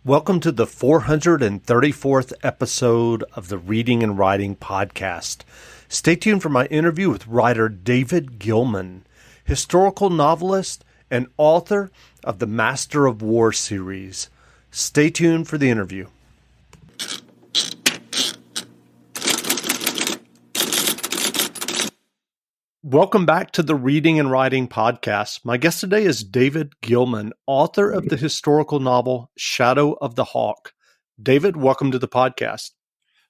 Welcome to the 434th episode of the Reading and Writing Podcast. Stay tuned for my interview with writer David Gilman, historical novelist and author of the Master of War series. Stay tuned for the interview. Welcome back to the Reading and Writing Podcast. My guest today is David Gilman, author of the historical novel Shadow of the Hawk. David, welcome to the podcast.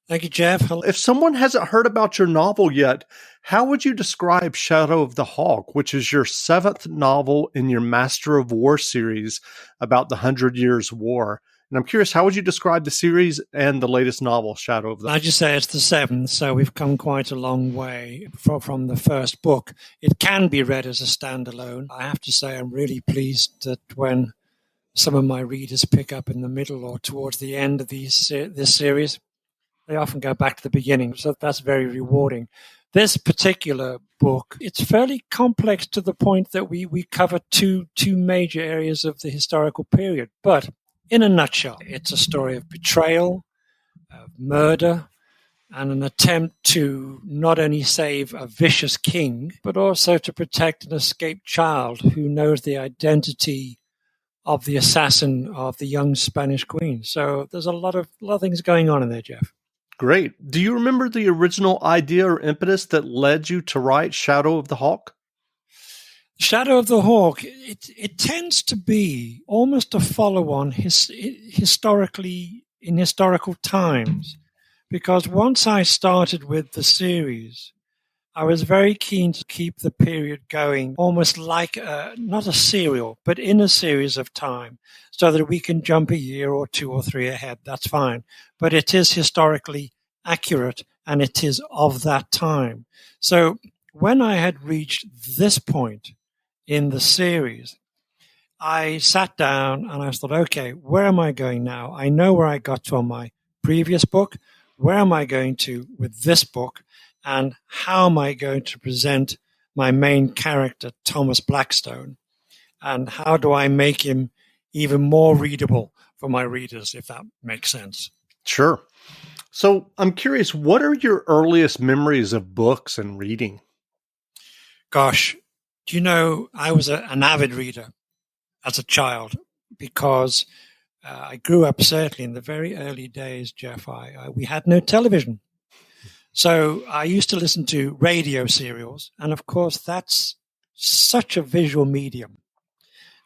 Thank you, Jeff. If someone hasn't heard about your novel yet, how would you describe Shadow of the Hawk, which is your seventh novel in your Master of War series about the 100 Years' War? And I'm curious, how would you describe the series and the latest novel, Shadow of the Hawk? I'd just say it's the seventh, so we've come quite a long way from the first book. It can be read as a standalone. I have to say I'm really pleased that when some of my readers pick up in the middle or towards the end of this series, they often go back to the beginning, so that's very rewarding. This particular book, it's fairly complex to the point that we cover two major areas of the historical period, but in a nutshell, it's a story of betrayal, of murder, and an attempt to not only save a vicious king, but also to protect an escaped child who knows the identity of the assassin of the young Spanish queen. So there's a lot of things going on in there, Jeff. Great. Do you remember the original idea or impetus that led you to write Shadow of the Hawk? Shadow of the Hawk, it tends to be almost a follow-on historically in historical times, because once I started with the series, I was very keen to keep the period going almost like not a serial, but in a series of time, so that we can jump a year or two or three ahead. That's fine. But it is historically accurate, and it is of that time. So when I had reached this point in the series, I sat down and I thought, okay, where am I going now? I know where I got to on my previous book. Where am I going to with this book? And how am I going to present my main character, Thomas Blackstone? And how do I make him even more readable for my readers, if that makes sense? Sure. So I'm curious, what are your earliest memories of books and reading? Gosh, do you know, I was an avid reader as a child because I grew up certainly in the very early days, Jeff. We had no television. So I used to listen to radio serials. And of course, that's such a visual medium.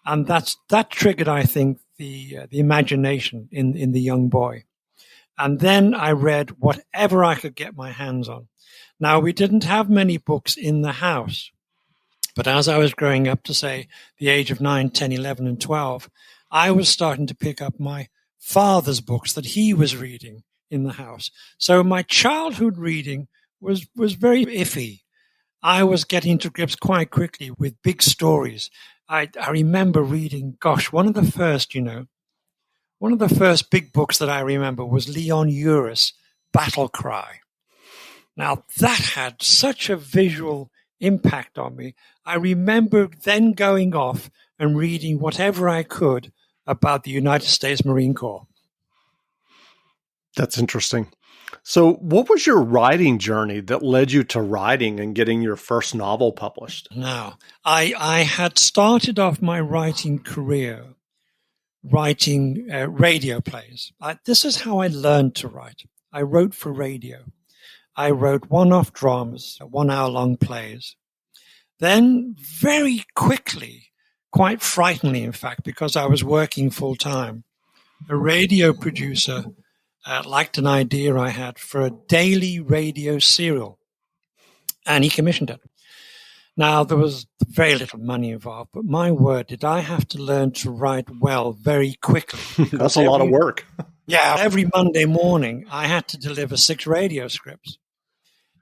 And that triggered, I think, the imagination in the young boy. And then I read whatever I could get my hands on. Now, we didn't have many books in the house. But as I was growing up to, say, the age of 9, 10, 11, and 12, I was starting to pick up my father's books that he was reading in the house. So my childhood reading was very iffy. I was getting to grips quite quickly with big stories. I remember reading, one of the first big books that I remember was Leon Uris' Battle Cry. Now, that had such a visual impact on me. I remember then going off and reading whatever I could about the United States Marine Corps. That's interesting. So what was your writing journey that led you to writing and getting your first novel published? Now, I had started off my writing career writing radio plays. This is how I learned to write. I wrote for radio. I wrote one-off dramas, 1 hour-long plays. Then very quickly, quite frighteningly, in fact, because I was working full-time, a radio producer liked an idea I had for a daily radio serial, and he commissioned it. Now, there was very little money involved, but my word, did I have to learn to write well very quickly. That's a lot of work. Yeah, every Monday morning, I had to deliver 6 radio scripts.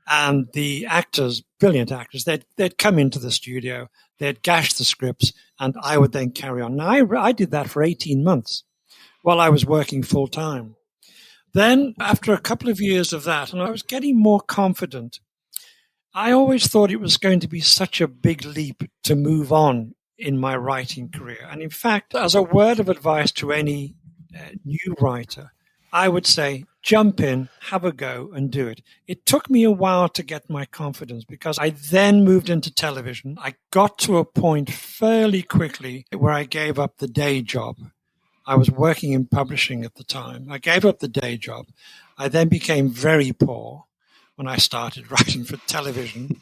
And the actors, brilliant actors, they'd come into the studio, they'd gash the scripts, and I would then carry on. Now, I did that for 18 months while I was working full time. Then, after a couple of years of that, and I was getting more confident, I always thought it was going to be such a big leap to move on in my writing career. And in fact, as a word of advice to any new writer, I would say, jump in, have a go, and do it. It took me a while to get my confidence because I then moved into television. I got to a point fairly quickly where I gave up the day job. I was working in publishing at the time. I gave up the day job. I then became very poor when I started writing for television.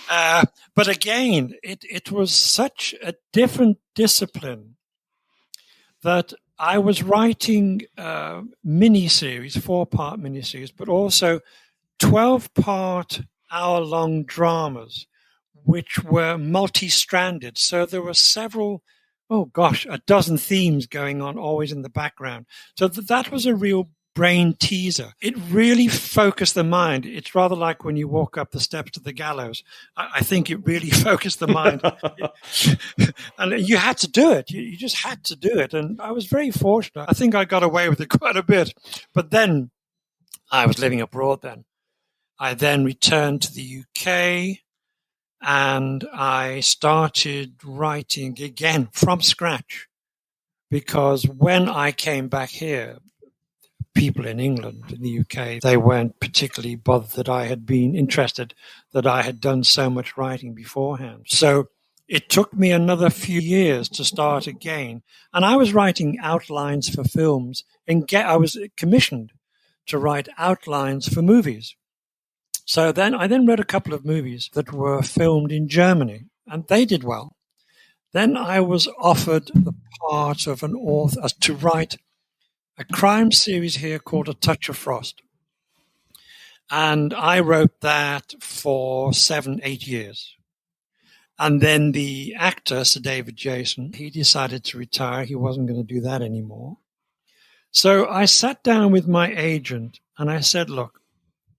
But again, it was such a different discipline that I was writing miniseries, 4-part miniseries, but also 12-part hour-long dramas, which were multi-stranded. So there were several, a dozen themes going on always in the background. So that was a real brain teaser. It really focused the mind. It's rather like when you walk up the steps to the gallows. I think it really focused the mind. And you had to do it. You just had to do it. And I was very fortunate. I think I got away with it quite a bit. But then I was living abroad then. I then returned to the UK and I started writing again from scratch. Because when I came back here, people in England, in the UK, they weren't particularly bothered that I had been interested, that I had done so much writing beforehand. So it took me another few years to start again. And I was writing outlines for films, and I was commissioned to write outlines for movies. So then I wrote a couple of movies that were filmed in Germany, and they did well. Then I was offered the part of an author to write a crime series here called A Touch of Frost. And I wrote that for 7-8 years. And then the actor, Sir David Jason, he decided to retire. He wasn't going to do that anymore. So I sat down with my agent and I said, look,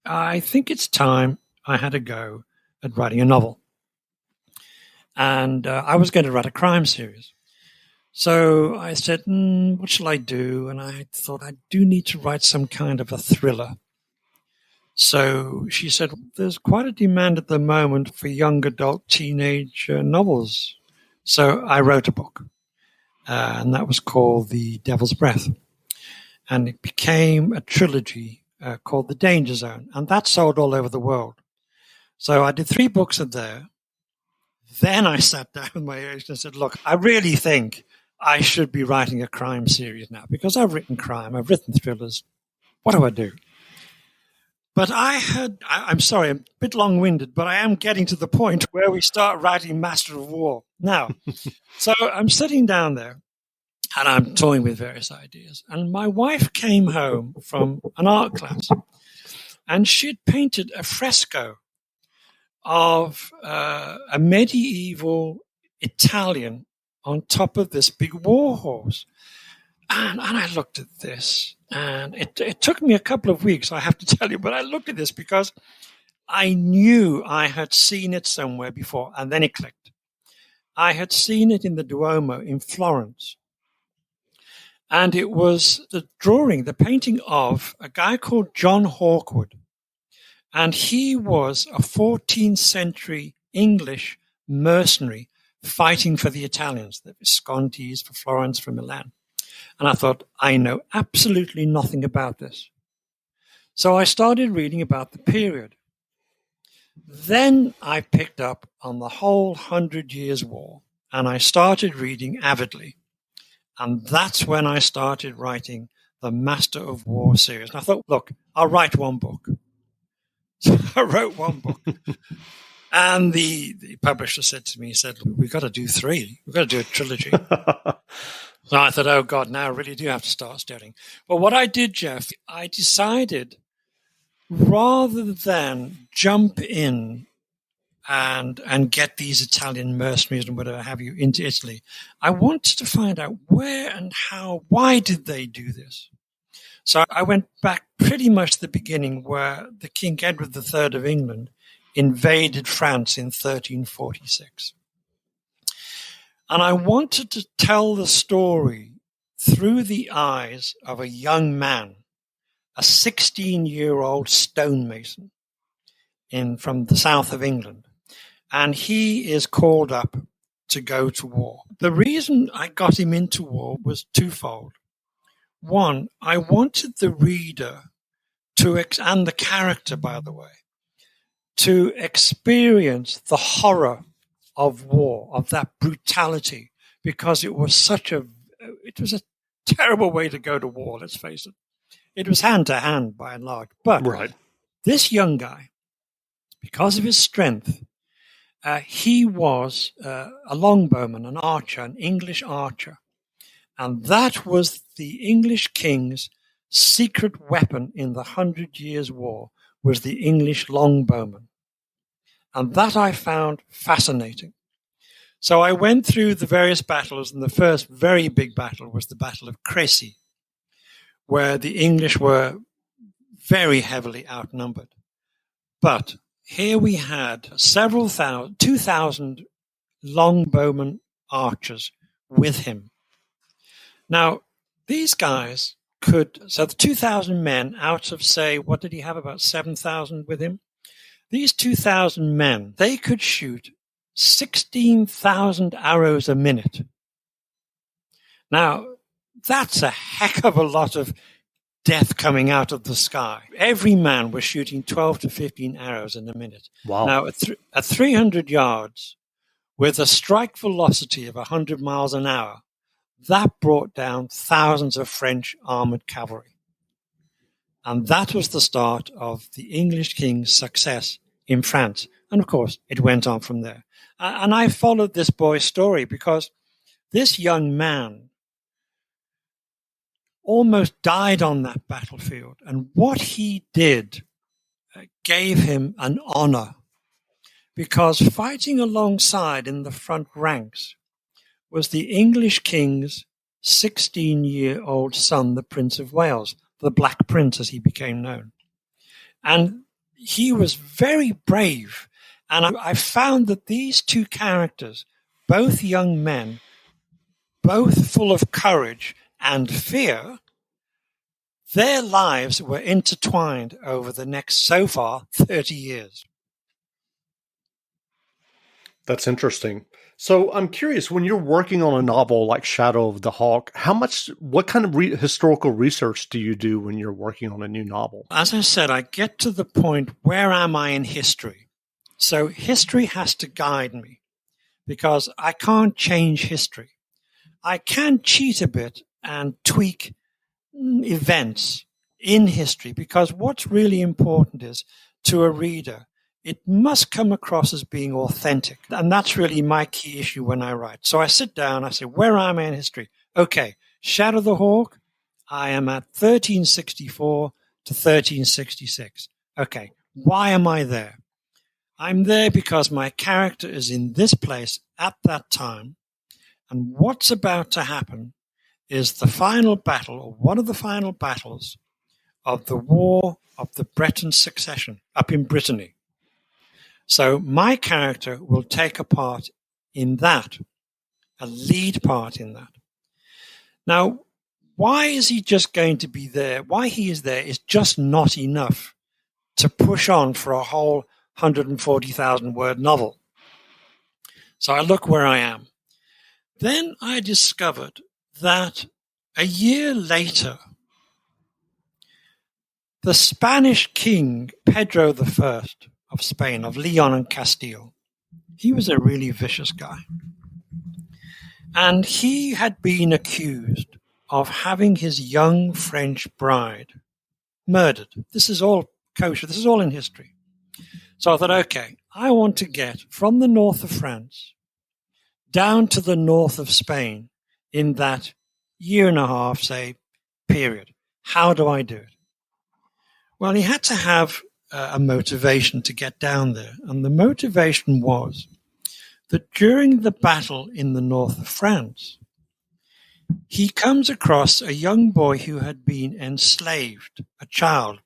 I think it's time I had a go at writing a novel. And I was going to write a crime series. So I said, what shall I do? And I thought I do need to write some kind of a thriller. So she said, there's quite a demand at the moment for young adult teenage novels. So I wrote a book, and that was called The Devil's Breath. And it became a trilogy called The Danger Zone. And that sold all over the world. So I did 3 books in there. Then I sat down with my agent and said, look, I really think I should be writing a crime series now because I've written crime, I've written thrillers. What do I do? But I'm sorry, I'm a bit long-winded, but I am getting to the point where we start writing Master of War. Now, so I'm sitting down there and I'm toying with various ideas. And my wife came home from an art class and she'd painted a fresco of a medieval Italian on top of this big war horse. And I looked at this, and it took me a couple of weeks, I have to tell you, but I looked at this because I knew I had seen it somewhere before, and then it clicked. I had seen it in the Duomo in Florence. And it was the painting of a guy called John Hawkwood. And he was a 14th century English mercenary fighting for the Italians, the Viscontis, for Florence, for Milan. And I thought, I know absolutely nothing about this. So I started reading about the period. Then I picked up on the whole 100 Years' War, and I started reading avidly. And that's when I started writing the Master of War series. And I thought, look, I'll write one book. So I wrote one book. And the publisher said to me, he said, we've got to do 3. We've got to do a trilogy. So I thought, oh, God, now I really do have to start studying. But what I did, Jeff, I decided rather than jump in and get these Italian mercenaries and whatever have you into Italy, I wanted to find out where and how, why did they do this? So I went back pretty much to the beginning where the King Edward III of England invaded France in 1346. And I wanted to tell the story through the eyes of a young man, a 16-year-old stonemason from the south of England. And he is called up to go to war. The reason I got him into war was twofold. One, I wanted the reader and the character, by the way, to experience the horror of war, of that brutality, because it was a terrible way to go to war, let's face it. It was hand to hand by and large. But Right. this young guy, because of his strength, he was a longbowman, an archer, an English archer. And that was the English king's secret weapon in the 100 Years' War, was the English longbowman. And that I found fascinating. So I went through the various battles, and the first very big battle was the Battle of Crécy, where the English were very heavily outnumbered. But here we had 2,000 longbowmen archers with him. Now, these guys so the 2,000 men out of, say, what did he have, about 7,000 with him? These 2,000 men, they could shoot 16,000 arrows a minute. Now, that's a heck of a lot of death coming out of the sky. Every man was shooting 12 to 15 arrows in a minute. Wow. Now, at 300 yards, with a strike velocity of 100 miles an hour, that brought down thousands of French armored cavalry. And that was the start of the English king's success in France. And of course, it went on from there. And I followed this boy's story because this young man almost died on that battlefield. And what he did gave him an honor, because fighting alongside in the front ranks was the English king's 16-year-old son, the Prince of Wales, the Black Prince, as he became known. And he was very brave. And I found that these two characters, both young men, both full of courage and fear, their lives were intertwined over the next, so far, 30 years. That's interesting. So I'm curious, when you're working on a novel like Shadow of the Hawk, what kind of historical research do you do when you're working on a new novel? As I said, I get to the point, where am I in history? So history has to guide me, because I can't change history. I can cheat a bit and tweak events in history, because what's really important is, to a reader, it must come across as being authentic. And that's really my key issue when I write. So I sit down, I say, where am I in history? Okay, Shadow of the Hawk, I am at 1364 to 1366. Okay, why am I there? I'm there because my character is in this place at that time. And what's about to happen is the final battle, or one of the final battles, of the War of the Breton Succession up in Brittany. So my character will take a part in that, a lead part in that. Now, why is he just going to be there? Why he is there is just not enough to push on for a whole 140,000 word novel. So I look where I am. Then I discovered that a year later, the Spanish king, Pedro I of Spain, of Leon and Castile, he was a really vicious guy. And he had been accused of having his young French bride murdered. This is all kosher. This is all in history. So I thought, okay, I want to get from the north of France down to the north of Spain in that year and a half, say, period. How do I do it? Well, he had to have a motivation to get down there. And the motivation was that during the battle in the north of France, he comes across a young boy who had been enslaved, a child,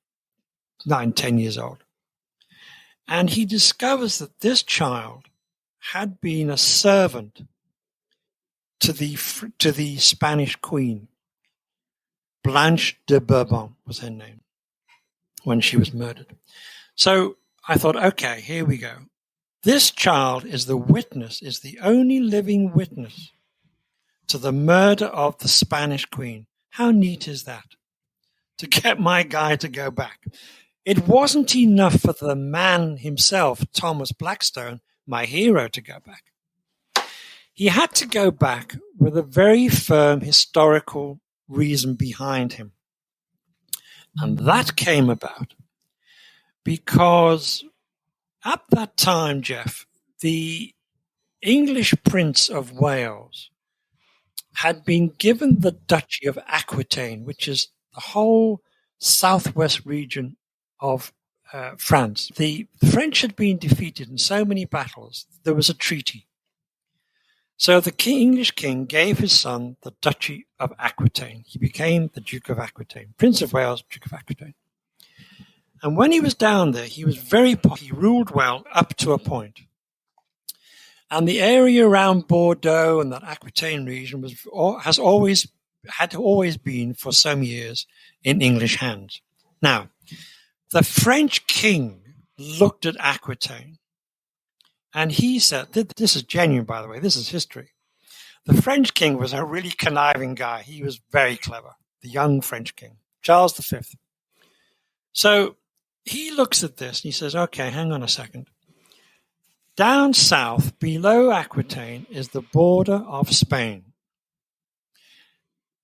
9, 10 years old. And he discovers that this child had been a servant to the Spanish queen. Blanche de Bourbon was her name when she was murdered. So I thought, okay, here we go. This child is the only living witness to the murder of the Spanish queen. How neat is that? To get my guy to go back. It wasn't enough for the man himself, Thomas Blackstone, my hero, to go back. He had to go back with a very firm historical reason behind him. And that came about because at that time, Jeff, the English Prince of Wales had been given the Duchy of Aquitaine, which is the whole southwest region of France. The French had been defeated in so many battles, there was a treaty. So the English king gave his son the Duchy of Aquitaine. He became the Duke of Aquitaine, Prince of Wales, Duke of Aquitaine. And when he was down there, he was very popular. He ruled well up to a point. And the area around Bordeaux and that Aquitaine region had always been for some years in English hands. Now, the French king looked at Aquitaine and he said, this is genuine, by the way, this is history. The French king was a really conniving guy. He was very clever, the young French king, Charles V. So he looks at this and he says, okay, hang on a second. Down south, below Aquitaine, is the border of Spain.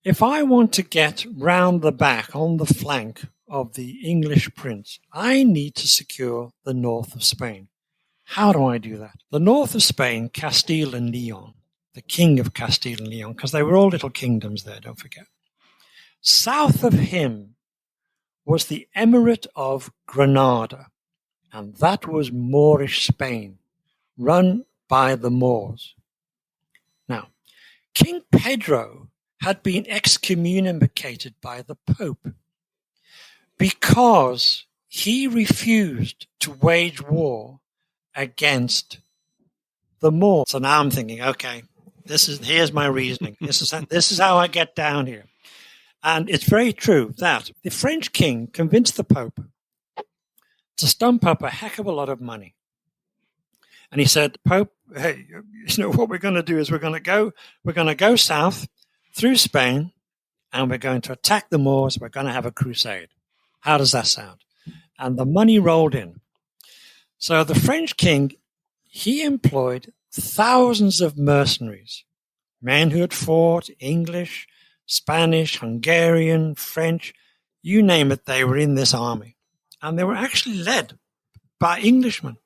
If I want to get round the back, on the flank of the English prince, I need to secure the north of Spain. How do I do that? The north of Spain, Castile and Leon, the king of Castile and Leon, because they were all little kingdoms there, don't forget. South of him was the Emirate of Granada, and that was Moorish Spain, run by the Moors. Now, King Pedro had been excommunicated by the Pope because he refused to wage war against the Moors. So now I'm thinking, okay, here's my reasoning. This is how I get down here. And it's very true that the French king convinced the Pope to stump up a heck of a lot of money. And he said, Pope, hey, what we're going to do is we're going to go south through Spain and we're going to attack the Moors. We're going to have a crusade. How does that sound? And the money rolled in. So the French king, he employed thousands of mercenaries, men who had fought English, Spanish, Hungarian, French, you name it, they were in this army. And they were actually led by Englishmen.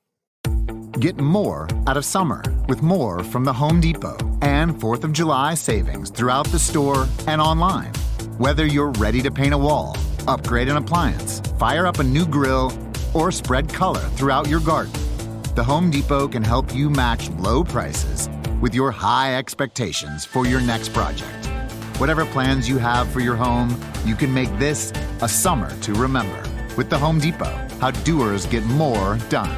Get more out of summer with more from the Home Depot and 4th of July savings throughout the store and online. Whether you're ready to paint a wall, upgrade an appliance, fire up a new grill, or spread color throughout your garden, the Home Depot can help you match low prices with your high expectations for your next project. Whatever plans you have for your home, you can make this a summer to remember. With the Home Depot, how doers get more done.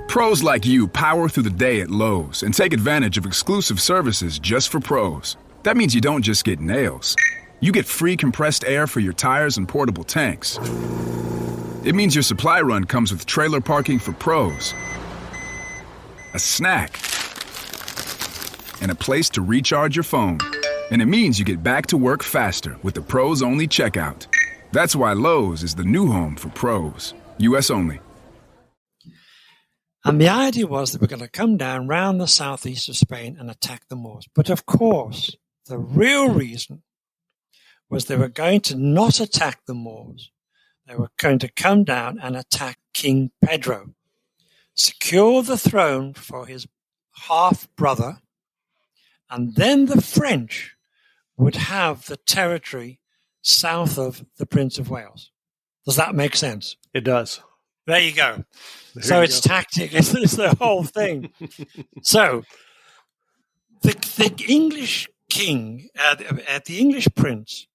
Pros like you power through the day at Lowe's and take advantage of exclusive services just for pros. That means you don't just get nails. You get free compressed air for your tires and portable tanks. It means your supply run comes with trailer parking for pros, a snack, and a place to recharge your phone. And it means you get back to work faster with the Pros Only checkout. That's why Lowe's is the new home for pros. U.S. only. And the idea was that we're going to come down round the southeast of Spain and attack the Moors. But of course, the real reason was they were going to not attack the Moors. They were going to come down and attack King Pedro, secure the throne for his half-brother, and then the French would have the territory south of the Prince of Wales. Does that make sense? It does. There you go. So it's tactic. It's the whole thing. So the English king, the English prince,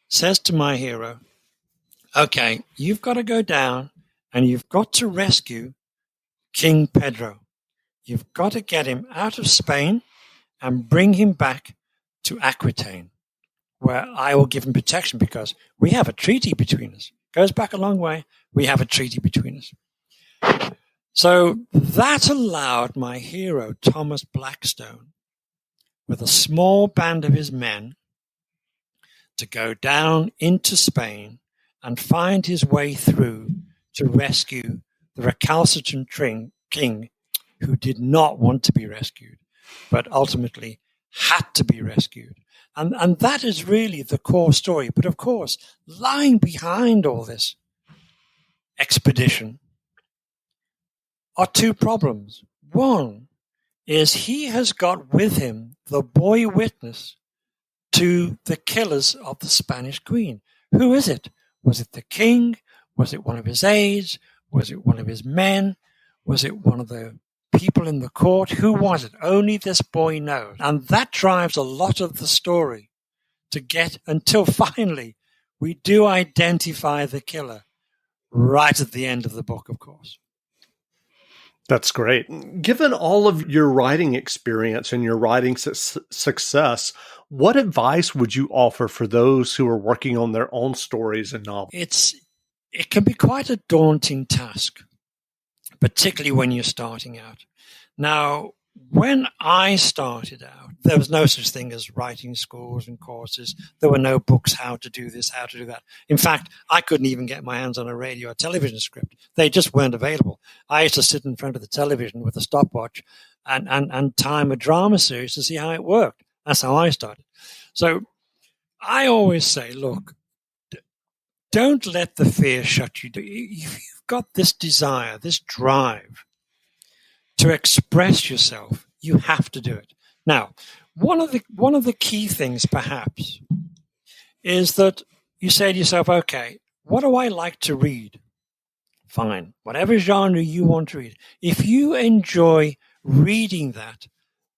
says to my hero, okay, you've got to go down and you've got to rescue King Pedro. You've got to get him out of Spain and bring him back to Aquitaine, where I will give him protection because we have a treaty between us. Goes back a long way. We have a treaty between us. So that allowed my hero, Thomas Blackstone, with a small band of his men, to go down into Spain and find his way through to rescue the recalcitrant king who did not want to be rescued, but ultimately had to be rescued. And that is really the core story. But of course, lying behind all this expedition are two problems. One is he has got with him the boy witness to the killers of the Spanish Queen. Who is it? Was it the king? Was it one of his aides? Was it one of his men? Was it one of the people in the court? Who was it? Only this boy knows. And that drives a lot of the story to get until finally we do identify the killer right at the end of the book, of course. That's great. Given all of your writing experience and your writing success, what advice would you offer for those who are working on their own stories and novels? It can be quite a daunting task, particularly when you're starting out. Now, when I started out, there was no such thing as writing schools and courses. There were no books how to do this, how to do that. In fact, I couldn't even get my hands on a radio or television script. They just weren't available. I used to sit in front of the television with a stopwatch and time a drama series to see how it worked. That's how I started. So I always say, look, don't let the fear shut you down. If you've got this desire, this drive to express yourself, you have to do it. Now, one of the key things, perhaps, is that you say to yourself, okay, what do I like to read? Fine, whatever genre you want to read. If you enjoy reading that,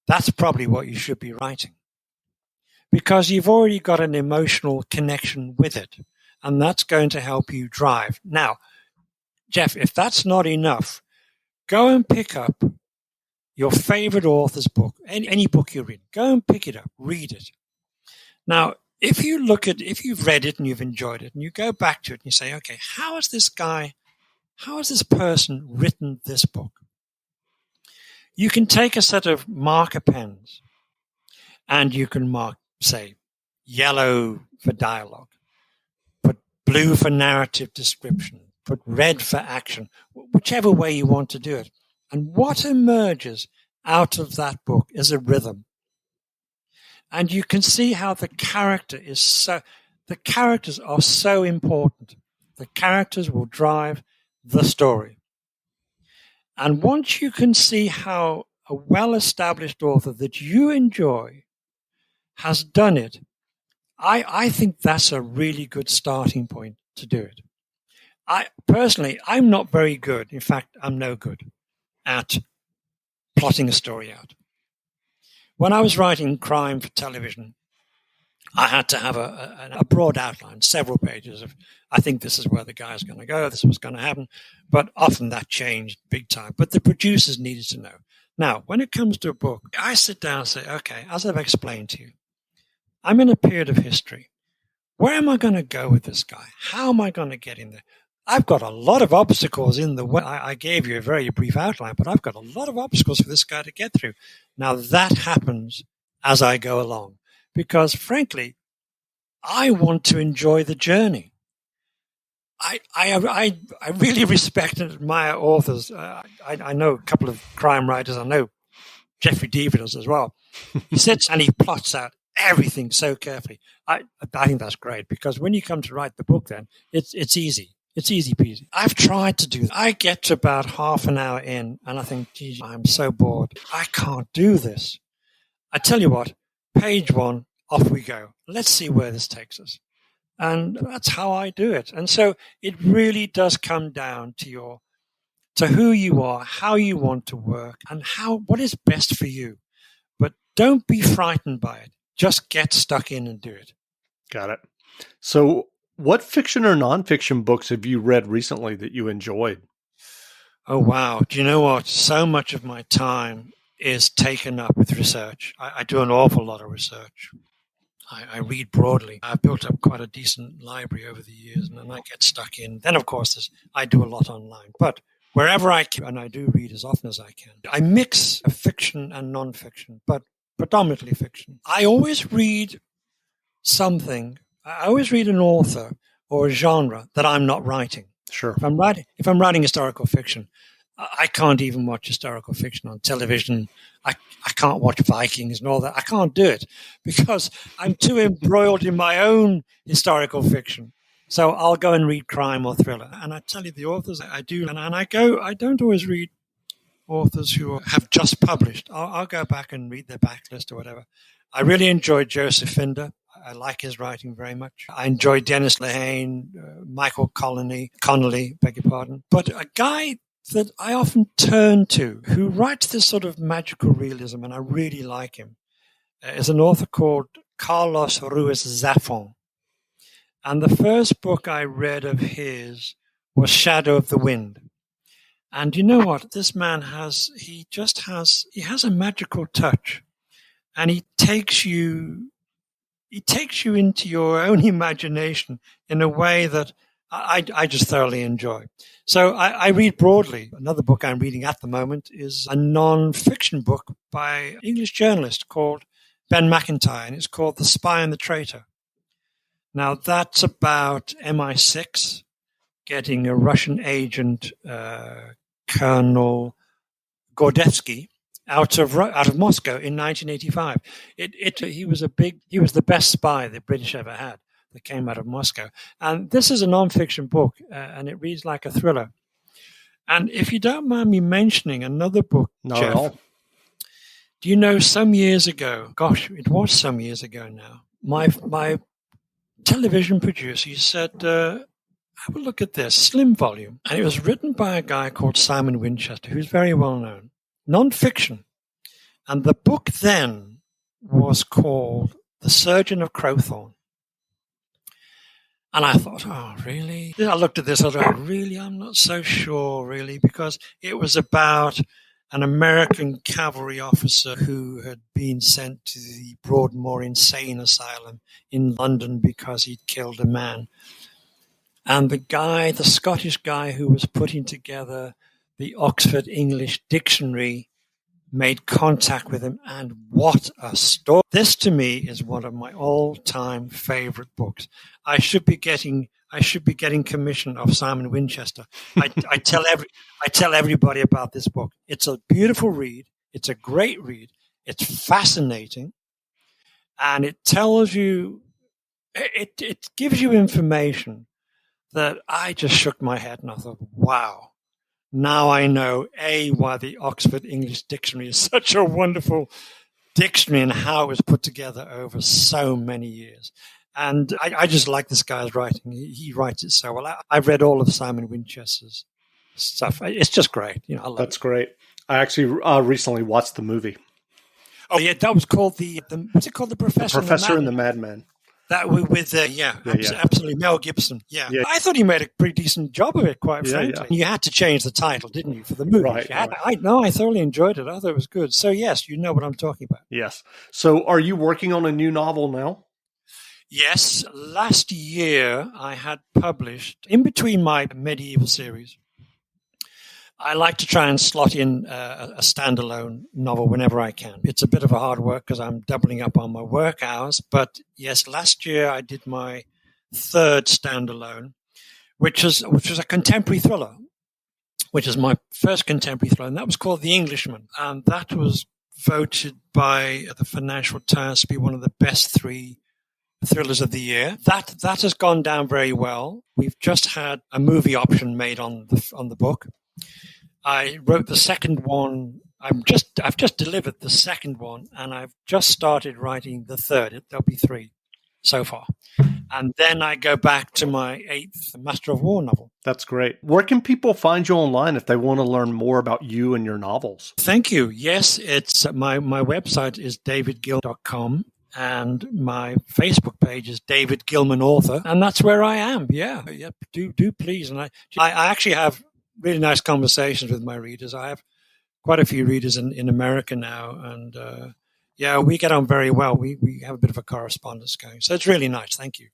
that's probably what you should be writing, because you've already got an emotional connection with it, and that's going to help you drive. Now, Jeff, if that's not enough, go and pick up your favorite author's book, any book you read. Go and pick it up, read it. Now, if you've read it and you've enjoyed it, and you go back to it and you say, okay, how has this person written this book? You can take a set of marker pens and you can mark, say, yellow for dialogue, put blue for narrative description, put red for action, whichever way you want to do it. And what emerges out of that book is a rhythm. And you can see how the characters are so important. The characters will drive the story. And once you can see how a well-established author that you enjoy has done it, I think that's a really good starting point to do it. I'm not very good. In fact, I'm no good at plotting a story out. When I was writing crime for television, I had to have a broad outline, several pages of, I think this is where the guy's going to go, this is what's going to happen. But often that changed big time. But the producers needed to know. Now, when it comes to a book, I sit down and say, okay, as I've explained to you, I'm in a period of history. Where am I going to go with this guy? How am I going to get in there? I've got a lot of obstacles in the way. I gave you a very brief outline, but I've got a lot of obstacles for this guy to get through. Now, that happens as I go along, because, frankly, I want to enjoy the journey. I really respect and admire authors. I know a couple of crime writers. I know Jeffrey Deaver does as well. He sits and he plots out everything so carefully. I think that's great, because when you come to write the book, then it's easy. It's easy peasy. I've tried to do that. I get to about half an hour in and I think, geez, I'm so bored. I can't do this. I tell you what, page 1, off we go. Let's see where this takes us. And that's how I do it. And so it really does come down to who you are, how you want to work, and what is best for you. But don't be frightened by it. Just get stuck in and do it. Got it. So what fiction or nonfiction books have you read recently that you enjoyed? Oh, wow. Do you know what? So much of my time is taken up with research. I do an awful lot of research. I read broadly. I've built up quite a decent library over the years, and then I get stuck in. Then, of course, I do a lot online. But wherever I can, and I do read as often as I can, I mix fiction and nonfiction, but predominantly fiction. I always read something I always read an author or a genre that I'm not writing. Sure. If I'm writing historical fiction, I can't even watch historical fiction on television. I can't watch Vikings and all that. I can't do it because I'm too embroiled in my own historical fiction. So I'll go and read crime or thriller. And I tell you, the authors I do, and I don't always read authors who have just published. I'll go back and read their backlist or whatever. I really enjoyed Joseph Finder. I like his writing very much. I enjoy Dennis Lehane, Michael Connolly, beg your pardon. But a guy that I often turn to who writes this sort of magical realism, and I really like him, is an author called Carlos Ruiz Zafón. And the first book I read of his was Shadow of the Wind. And you know what? This man has a magical touch. And he takes you into your own imagination in a way that I just thoroughly enjoy. So I read broadly. Another book I'm reading at the moment is a non-fiction book by an English journalist called Ben McIntyre, and it's called The Spy and the Traitor. Now, that's about MI6 getting a Russian agent, Colonel Gordevsky, out of Moscow in 1985. He was the best spy the British ever had that came out of Moscow. And this is a non-fiction book, and it reads like a thriller. And if you don't mind me mentioning another book, Not Jeff, at all. do you know some years ago, gosh, it was some years ago now, my television producer said, have a look at this, slim volume. And it was written by a guy called Simon Winchester, who's very well known, non-fiction. And the book then was called The Surgeon of Crowthorne. And I thought, oh, really? I looked at this, I thought, really? I'm not so sure, really, because it was about an American cavalry officer who had been sent to the Broadmoor Insane Asylum in London because he'd killed a man. And the Scottish guy who was putting together the Oxford English Dictionary made contact with him, and what a story. This to me is one of my all-time favorite books. I should be getting commission of Simon Winchester. I tell everybody about this book. It's a beautiful read. It's a great read. It's fascinating, and it tells you, it gives you information that I just shook my head and I thought, wow. Now I know, why the Oxford English Dictionary is such a wonderful dictionary and how it was put together over so many years. And I just like this guy's writing. He writes it so well. I've read all of Simon Winchester's stuff. It's just great. I love That's it. great. I actually recently watched the movie. Oh, yeah, that was called what's it called? The Professor and the Madman. That with absolutely Mel Gibson. Yeah, I thought he made a pretty decent job of it, quite frankly. You had to change the title, didn't you, for the movie? Right. I thoroughly enjoyed it. I thought it was good. So yes, you know what I'm talking about. Yes. So, are you working on a new novel now? Yes. Last year, I had published in between my medieval series. I like to try and slot in a standalone novel whenever I can. It's a bit of a hard work because I'm doubling up on my work hours. But yes, last year I did my third standalone, which was a contemporary thriller, which is my first contemporary thriller, and that was called The Englishman. And that was voted by the Financial Times to be one of the best 3 thrillers of the year. That has gone down very well. We've just had a movie option made on the book. I wrote the second one. I've just delivered the second one, and I've just started writing the third. There'll be 3 so far. And then I go back to my 8th Master of War novel. That's great. Where can people find you online if they want to learn more about you and your novels? Thank you. Yes, it's my website is davidgilman.com. And my Facebook page is David Gilman Author, and that's where I am. Yeah. Do please. And I actually have really nice conversations with my readers. I have quite a few readers in America now, and we get on very well. We have a bit of a correspondence going, so it's really nice. Thank you.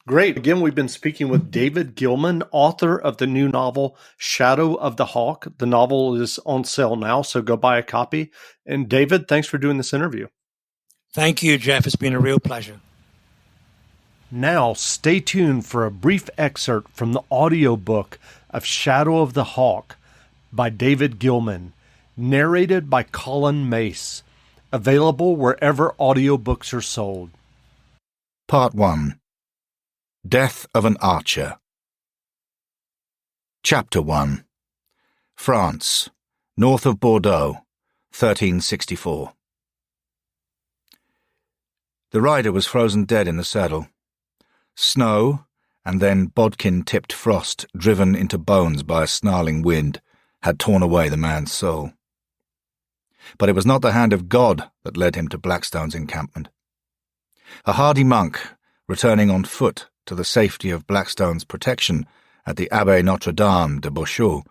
Great. Again, we've been speaking with David Gilman, author of the new novel, Shadow of the Hawk. The novel is on sale now, so go buy a copy. And David, thanks for doing this interview. Thank you, Jeff. It's been a real pleasure. Now, stay tuned for a brief excerpt from the audiobook of Shadow of the Hawk by David Gilman, narrated by Colin Mace, available wherever audiobooks are sold. Part 1. Death of an Archer. Chapter 1. France, north of Bordeaux, 1364. The rider was frozen dead in the saddle. Snow, and then bodkin-tipped frost driven into bones by a snarling wind, had torn away the man's soul. But it was not the hand of God that led him to Blackstone's encampment. A hardy monk, returning on foot to the safety of Blackstone's protection at the Abbaye Notre-Dame de Beauchaux,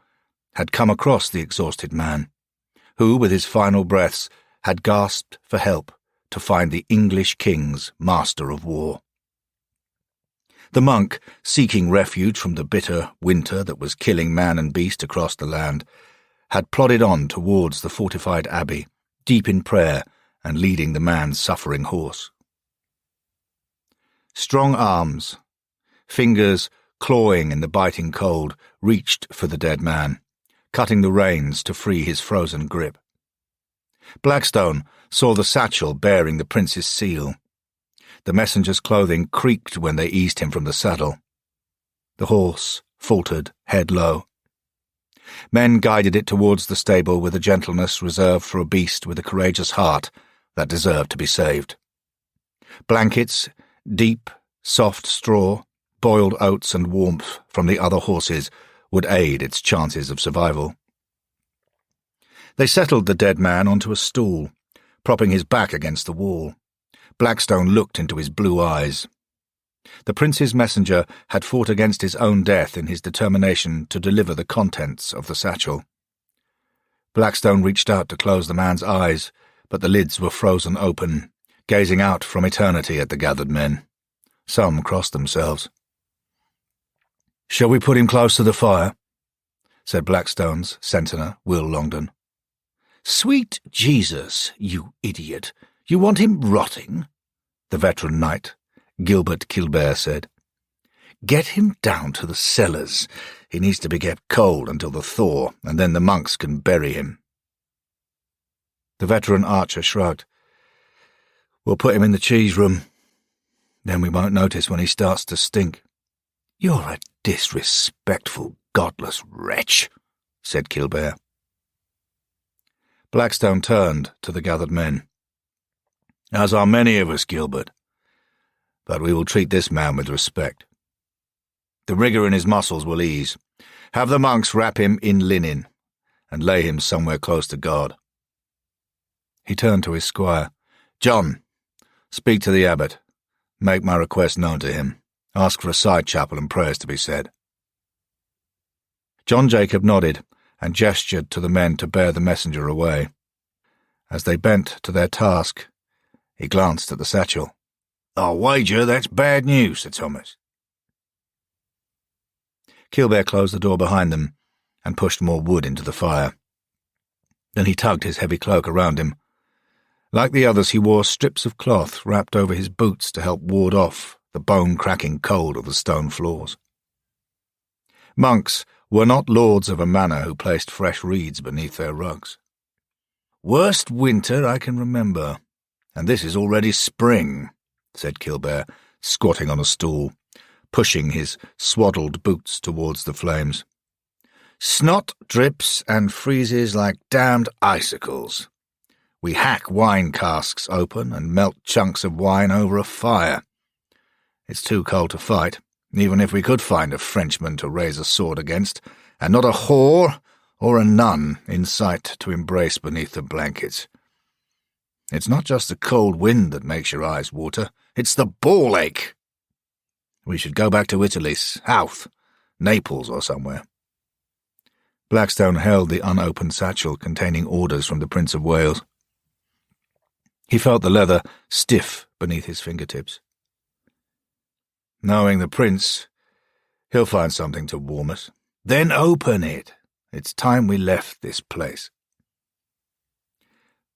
had come across the exhausted man, who, with his final breaths, had gasped for help to find the English king's master of war. The monk, seeking refuge from the bitter winter that was killing man and beast across the land, had plodded on towards the fortified abbey, deep in prayer and leading the man's suffering horse. Strong arms, fingers clawing in the biting cold, reached for the dead man, cutting the reins to free his frozen grip. Blackstone saw the satchel bearing the prince's seal. The messenger's clothing creaked when they eased him from the saddle. The horse faltered, head low. Men guided it towards the stable with a gentleness reserved for a beast with a courageous heart that deserved to be saved. Blankets, deep, soft straw, boiled oats and warmth from the other horses would aid its chances of survival. They settled the dead man onto a stool, propping his back against the wall. Blackstone looked into his blue eyes. The prince's messenger had fought against his own death in his determination to deliver the contents of the satchel. Blackstone reached out to close the man's eyes, but the lids were frozen open, gazing out from eternity at the gathered men. Some crossed themselves. "Shall we put him close to the fire?" said Blackstone's centener, Will Longdon. "Sweet Jesus, you idiot! You want him rotting?" the veteran knight, Gilbert Kilbert, said. "Get him down to the cellars. He needs to be kept cold until the thaw, and then the monks can bury him." The veteran archer shrugged. "We'll put him in the cheese room. Then we won't notice when he starts to stink." "You're a disrespectful, godless wretch," said Kilbert. Blackstone turned to the gathered men. "As are many of us, Gilbert. But we will treat this man with respect. The rigour in his muscles will ease. Have the monks wrap him in linen, and lay him somewhere close to God." He turned to his squire. "John, speak to the abbot. Make my request known to him. Ask for a side chapel and prayers to be said." John Jacob nodded and gestured to the men to bear the messenger away. As they bent to their task, he glanced at the satchel. "I'll wager that's bad news," said Thomas. Kilbert closed the door behind them and pushed more wood into the fire. Then he tugged his heavy cloak around him. Like the others, he wore strips of cloth wrapped over his boots to help ward off the bone-cracking cold of the stone floors. Monks were not lords of a manor who placed fresh reeds beneath their rugs. "Worst winter I can remember, and this is already spring," said Kilbert, squatting on a stool, pushing his swaddled boots towards the flames. "Snot drips and freezes like damned icicles. We hack wine casks open and melt chunks of wine over a fire. It's too cold to fight, even if we could find a Frenchman to raise a sword against, and not a whore or a nun in sight to embrace beneath the blankets. It's not just the cold wind that makes your eyes water, it's the ball ache. We should go back to Italy, south, Naples or somewhere." Blackstone held the unopened satchel containing orders from the Prince of Wales. He felt the leather stiff beneath his fingertips. "Knowing the prince, he'll find something to warm us. Then open it. It's time we left this place."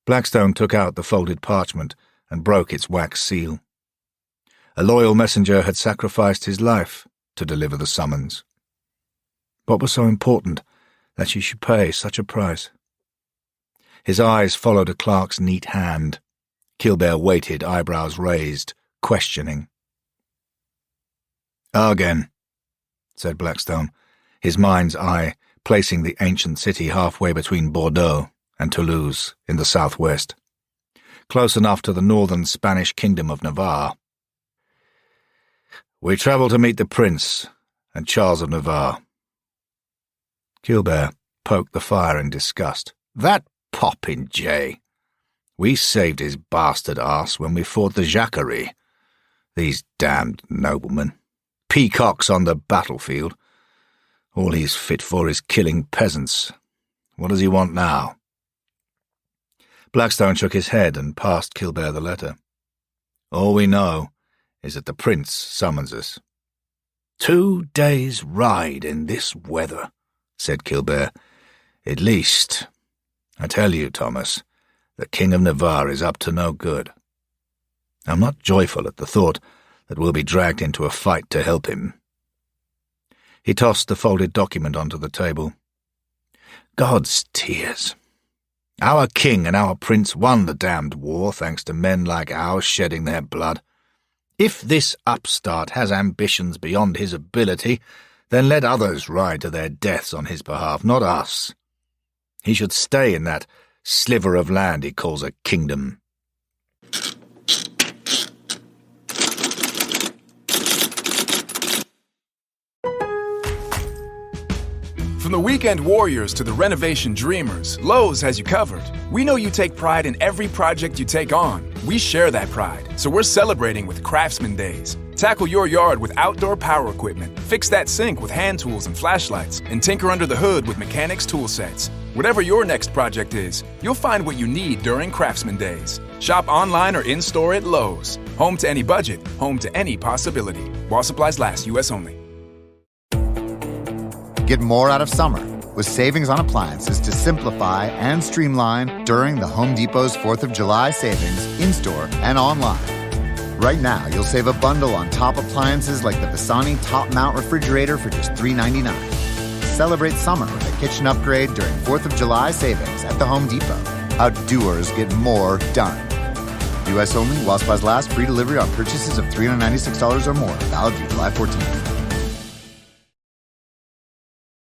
Blackstone took out the folded parchment and broke its wax seal. A loyal messenger had sacrificed his life to deliver the summons. What was so important that she should pay such a price? His eyes followed a clerk's neat hand. Killbear waited, eyebrows raised, questioning. "Argen," said Blackstone, his mind's eye placing the ancient city halfway between Bordeaux and Toulouse in the southwest, close enough to the northern Spanish kingdom of Navarre. "We travel to meet the Prince and Charles of Navarre." Killbear poked the fire in disgust. "That popinjay! We saved his bastard arse when we fought the Jacquerie. These damned noblemen. Peacocks on the battlefield. All he's fit for is killing peasants. What does he want now?" Blackstone shook his head and passed Killbear the letter. "All we know is that the Prince summons us." 2 days' ride in this weather," said Killbear. "At least, I tell you, Thomas, the King of Navarre is up to no good. I'm not joyful at the thought that we'll be dragged into a fight to help him." He tossed the folded document onto the table. "God's tears. Our king and our prince won the damned war thanks to men like ours shedding their blood. If this upstart has ambitions beyond his ability, then let others ride to their deaths on his behalf, not us. He should stay in that sliver of land he calls a kingdom." From the weekend warriors to the renovation dreamers, Lowe's has you covered. We know you take pride in every project you take on. We share that pride, so we're celebrating with Craftsman Days. Tackle your yard with outdoor power equipment, fix that sink with hand tools and flashlights, and tinker under the hood with mechanics tool sets. Whatever your next project is, you'll find what you need during Craftsman Days. Shop online or in-store at Lowe's. Home to any budget, home to any possibility. While supplies last, U.S. only. Get more out of summer with savings on appliances to simplify and streamline during the Home Depot's 4th of July savings in-store and online. Right now, you'll save a bundle on top appliances like the Visani Top Mount Refrigerator for just $3.99. Celebrate summer with a kitchen upgrade during 4th of July savings at the Home Depot. How doers get more done. U.S. only, while supplies last, free delivery on purchases of $396 or more. Valid through July 14th.